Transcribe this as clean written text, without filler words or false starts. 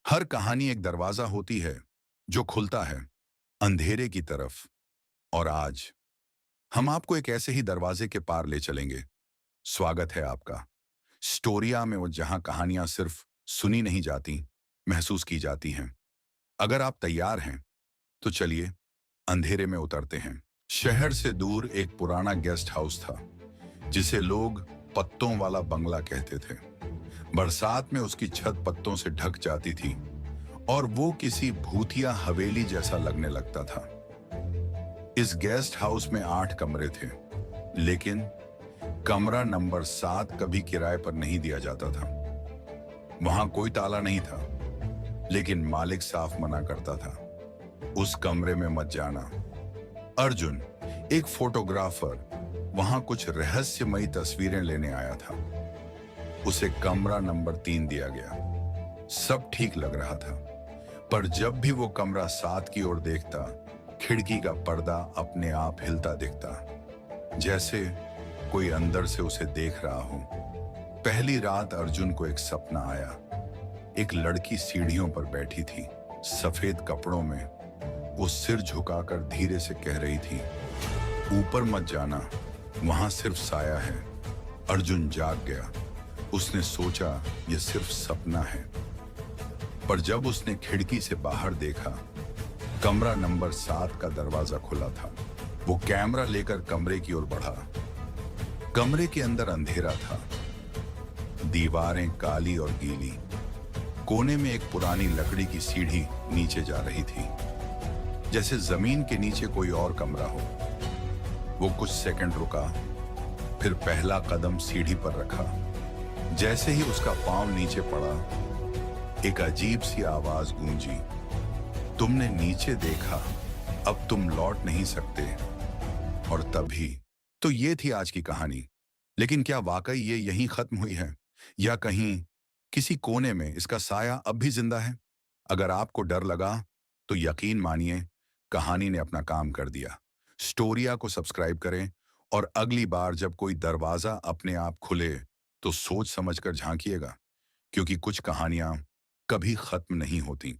हर कहानी एक दरवाजा होती है जो खुलता है अंधेरे की तरफ। और आज हम आपको एक ऐसे ही दरवाजे के पार ले चलेंगे। स्वागत है आपका स्टोरिया में, वो जहां कहानियां सिर्फ सुनी नहीं जाती, महसूस की जाती हैं। अगर आप तैयार हैं तो चलिए अंधेरे में उतरते हैं। शहर से दूर एक पुराना गेस्ट हाउस था जिसे लोग पत्तों वाला बंगला कहते थे। बरसात में उसकी छत पत्तों से ढक जाती थी और वो किसी भूतिया हवेली जैसा लगने लगता था। इस गेस्ट हाउस में 8 कमरे थे, लेकिन कमरा नंबर 7 कभी किराए पर नहीं दिया जाता था। वहां कोई ताला नहीं था, लेकिन मालिक साफ मना करता था, उस कमरे में मत जाना। अर्जुन, एक फोटोग्राफर, वहां कुछ रहस्यमयी तस्वीरें लेने आया था। उसे कमरा नंबर 3 दिया गया। सब ठीक लग रहा था, पर जब भी वो कमरा 7 की ओर देखता, खिड़की का पर्दा अपने आप हिलता दिखता, जैसे कोई अंदर से उसे देख रहा हो। पहली रात अर्जुन को एक सपना आया। एक लड़की सीढ़ियों पर बैठी थी, सफेद कपड़ों में। वो सिर झुकाकर धीरे से कह रही थी, ऊपर मत जाना, वहां सिर्फ साया है। अर्जुन जाग गया। उसने सोचा ये सिर्फ सपना है, पर जब उसने खिड़की से बाहर देखा, कमरा नंबर 7 का दरवाजा खुला था। वो कैमरा लेकर कमरे की ओर बढ़ा। कमरे के अंदर अंधेरा था, दीवारें काली और गीली। कोने में एक पुरानी लकड़ी की सीढ़ी नीचे जा रही थी, जैसे जमीन के नीचे कोई और कमरा हो। वो कुछ सेकंड रुका, फिर पहला कदम सीढ़ी पर रखा। जैसे ही उसका पांव नीचे पड़ा, एक अजीब सी आवाज गूंजी, तुमने नीचे देखा, अब तुम लौट नहीं सकते। और तभी तो ये थी आज की कहानी। लेकिन क्या वाकई ये यहीं खत्म हुई है, या कहीं किसी कोने में इसका साया अब भी जिंदा है? अगर आपको डर लगा तो यकीन मानिए, कहानी ने अपना काम कर दिया। स्टोरिया को सब्सक्राइब करें, और अगली बार जब कोई दरवाजा अपने आप खुले तो सोच समझकर झांकिएगा, क्योंकि कुछ कहानियां कभी खत्म नहीं होती।